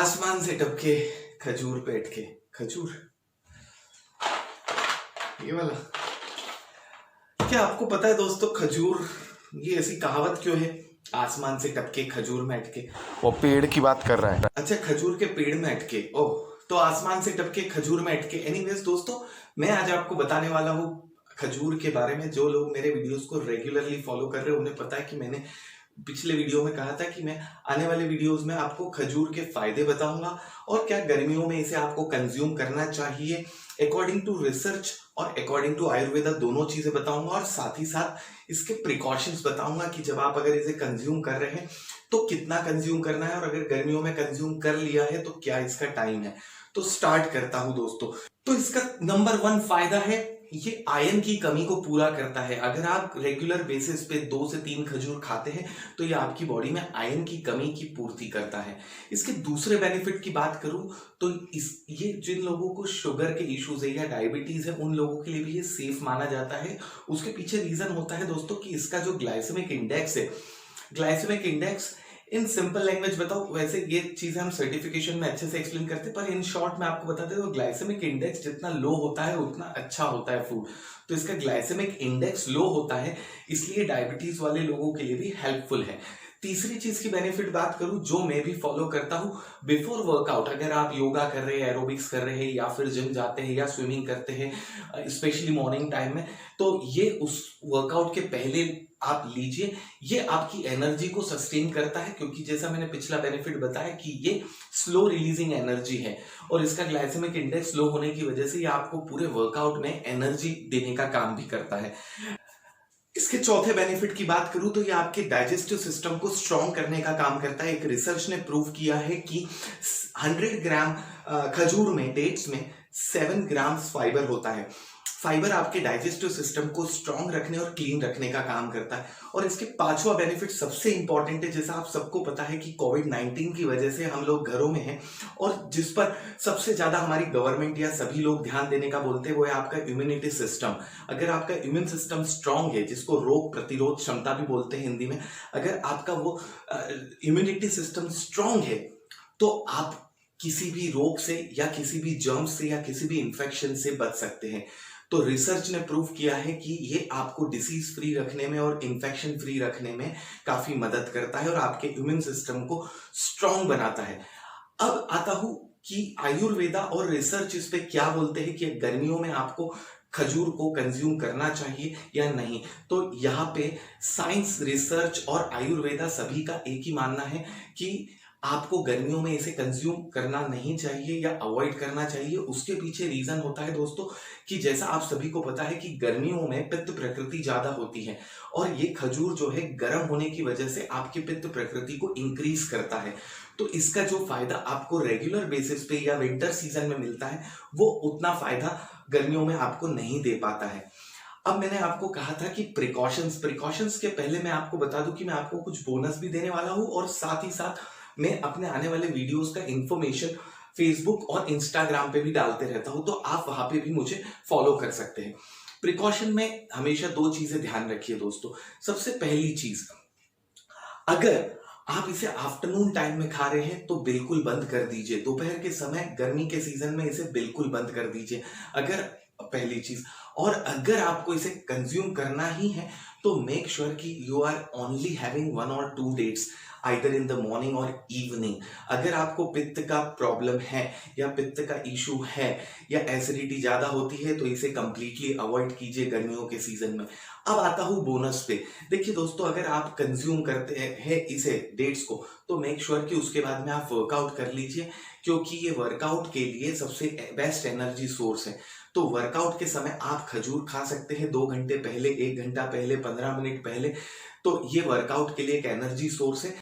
आसमान से टपके खजूर पे अटके। खजूर ये वाला। क्या आपको पता है दोस्तों, खजूर ये ऐसी कहावत क्यों है? आसमान से टपके खजूर में अटके। वो पेड़ की बात कर रहा है। अच्छा, खजूर के पेड़ में अटके। ओह, तो आसमान से टपके खजूर में अटके। एनीवेज दोस्तों, मैं आज आपको बताने वाला हूँ खजूर के बारे में। जो लोग मेरे वीडियोस को रेगुलरली फॉलो कर रहे हैं उन्हें पता है कि मैंने पिछले वीडियो में कहा था कि मैं आने वाले वीडियोस में आपको खजूर के फायदे बताऊंगा और क्या गर्मियों में इसे आपको कंज्यूम करना चाहिए अकॉर्डिंग टू रिसर्च और अकॉर्डिंग टू आयुर्वेदा, दोनों चीजें बताऊंगा। और साथ ही साथ इसके प्रिकॉशंस बताऊंगा कि जब आप अगर इसे कंज्यूम कर रहे हैं तो कितना कंज्यूम करना है, और अगर गर्मियों में कंज्यूम कर लिया है तो क्या इसका टाइम है। तो स्टार्ट करता हूं दोस्तों। तो इसका नंबर 1 फायदा है, ये आयरन की कमी को पूरा करता है। अगर आप रेगुलर बेसिस पे 2 से 3 खजूर खाते हैं तो ये आपकी बॉडी में आयरन की कमी की पूर्ति करता है। इसके दूसरे बेनिफिट की बात करूं तो ये जिन लोगों को शुगर के इश्यूज है या डायबिटीज है उन लोगों के लिए भी ये सेफ माना जाता है। उसके पीछे रीजन होता है दोस्तों कि इसका जो ग्लाइसेमिक इंडेक्स है, glycemic index in simple language बताओ, वैसे ये चीजें हम सर्टिफिकेशन में अच्छे से एक्सप्लेन करते हैं, पर इन शॉर्ट में आपको बताते हैं ग्लाइसेमिक इंडेक्स जितना लो होता है उतना अच्छा होता है फूड। तो इसका ग्लाइसेमिक इंडेक्स लो होता है, इसलिए डायबिटीज वाले लोगों के लिए भी हेल्पफुल है। तीसरी चीज की बेनिफिट बात करूं जो मैं भी फॉलो करता हूं, बिफोर वर्कआउट अगर आप योगा कर रहे हैं, एरोबिक्स कर रहे हैं या फिर जिम जाते हैं या स्विमिंग करते हैं स्पेशली मॉर्निंग टाइम में, तो ये उस वर्कआउट के पहले आप लीजिए। ये आपकी एनर्जी को सस्टेन करता है, क्योंकि जैसा मैंने पिछला बेनिफिट बताया कि ये स्लो रिलीजिंग एनर्जी है और इसका ग्लाइसेमिक इंडेक्स लो होने की वजह से ये आपको पूरे वर्कआउट में एनर्जी देने का काम भी करता है। इसके चौथे बेनिफिट की बात करूं तो ये आपके डाइजेस्टिव सिस्टम को स्ट्रॉन्ग करने का काम करता है। एक रिसर्च ने प्रूव किया है कि 100 ग्राम खजूर में, डेट्स में 7 ग्राम फाइबर होता है। फाइबर आपके डाइजेस्टिव सिस्टम को स्ट्रॉन्ग रखने और क्लीन रखने का काम करता है। और इसके 5वां बेनिफिट सबसे इंपॉर्टेंट है। जैसा आप सबको पता है कि कोविड-19 की वजह से हम लोग घरों में हैं और जिस पर सबसे ज्यादा हमारी गवर्नमेंट या सभी लोग ध्यान देने का बोलते हैं वो है आपका इम्यूनिटी सिस्टम। अगर आपका इम्यून सिस्टम स्ट्रांग है, जिसको रोग प्रतिरोध क्षमता भी बोलते हैं हिंदी में, अगर आपका वो इम्यूनिटी सिस्टम स्ट्रांग है तो आप किसी भी रोग से या किसी भी जर्म से या किसी भी इंफेक्शन से बच सकते हैं। तो रिसर्च ने प्रूव किया है कि ये आपको डिसीज फ्री रखने में और इन्फेक्शन फ्री रखने में काफी मदद करता है और आपके इम्यून सिस्टम को स्ट्रांग बनाता है। अब आता हूं कि आयुर्वेदा और रिसर्च इस पे क्या बोलते हैं कि गर्मियों में आपको खजूर को कंज्यूम करना चाहिए या नहीं। तो यहाँ पे साइंस, रिसर्च और आयुर्वेदा सभी का एक ही मानना है कि आपको गर्मियों में इसे कंज्यूम करना नहीं चाहिए या अवॉइड करना चाहिए। उसके पीछे रीजन होता है दोस्तों कि जैसा आप सभी को पता है कि गर्मियों में पित्त प्रकृति ज्यादा होती है और ये खजूर जो है गर्म होने की वजह से आपकी पित्त प्रकृति को इंक्रीज करता है। तो इसका जो फायदा आपको रेगुलर बेसिस पे या विंटर सीजन में मिलता है वो उतना फायदा गर्मियों में आपको नहीं दे पाता है। अब मैंने आपको कहा था कि प्रिकॉशंस के पहले मैं आपको बता दूं कि मैं आपको कुछ बोनस भी देने वाला हूं और साथ ही साथ मैं अपने आने वाले वीडियोस का इंफॉर्मेशन फेसबुक और इंस्टाग्राम पे भी डालते रहता हूं, तो आप वहां पे भी मुझे फॉलो कर सकते हैं। प्रिकॉशन में हमेशा 2 चीजें ध्यान रखिए दोस्तों। सबसे पहली चीज, अगर आप इसे आफ्टरनून टाइम में खा रहे हैं तो बिल्कुल बंद कर दीजिए। दोपहर के समय गर्मी के सीजन में इसे बिल्कुल बंद कर दीजिए, अगर पहली चीज। और अगर आपको इसे कंज्यूम करना ही है तो मेक श्योर कि यू आर ओनली हैविंग 1 और 2 dates either in the morning और इवनिंग। अगर आपको पित्त का प्रॉब्लम है या पित्त का इशू है या एसिडिटी ज्यादा होती है तो इसे कंप्लीटली अवॉइड कीजिए गर्मियों के सीजन में। अब आता हूं बोनस पे। देखिए दोस्तों, अगर आप कंज्यूम करते हैं इसे डेट्स को तो मेक श्योर कि उसके बाद में आप वर्कआउट कर लीजिए, क्योंकि ये वर्कआउट के लिए सबसे बेस्ट एनर्जी सोर्स है। तो वर्कआउट के समय आप खजूर खा सकते हैं 2 घंटे पहले, 1 घंटा पहले, 15 मिनट पहले। तो ये वर्कआउट के लिए एक एनर्जी सोर्स है।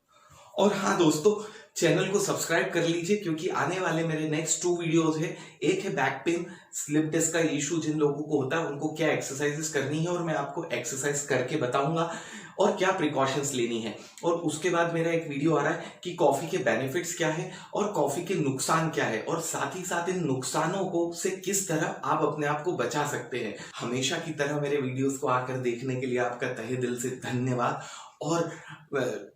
और हाँ दोस्तों, चैनल को सब्सक्राइब कर लीजिए क्योंकि आने वाले मेरे नेक्स्ट 2 वीडियोस है। एक है बैक पेन, स्लिप डिस्क का इशू जिन लोगों को होता है उनको क्या एक्सरसाइजेस करनी है और मैं आपको एक्सरसाइज करके बताऊंगा और क्या प्रिकॉशंस लेनी है। और उसके बाद मेरा एक वीडियो आ रहा है कि कॉफी के बेनिफिट्स क्या है और कॉफी के नुकसान क्या है, और साथ ही साथ इन नुकसानों को से किस तरह आप अपने आप को बचा सकते हैं। हमेशा की तरह मेरे वीडियोस को आकर देखने के लिए आपका तहे दिल से धन्यवाद। और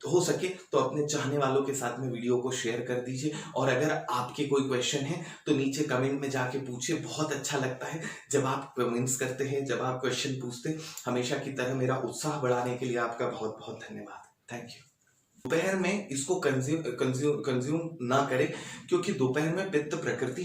हो सके तो अपने चाहने वालों के साथ में वीडियो को शेयर कर दीजिए। और अगर आपके कोई क्वेश्चन है तो नीचे कमेंट में जाके पूछिए। बहुत अच्छा लगता है जब आप कमेंट्स करते हैं, जब आप क्वेश्चन पूछते हैं। हमेशा की तरह मेरा उत्साह बढ़ाने के लिए आपका बहुत बहुत धन्यवाद। Thank you. दोपहर में इसको कंज्यूम ना करें, क्योंकि दोपहर में पित्त प्रकृति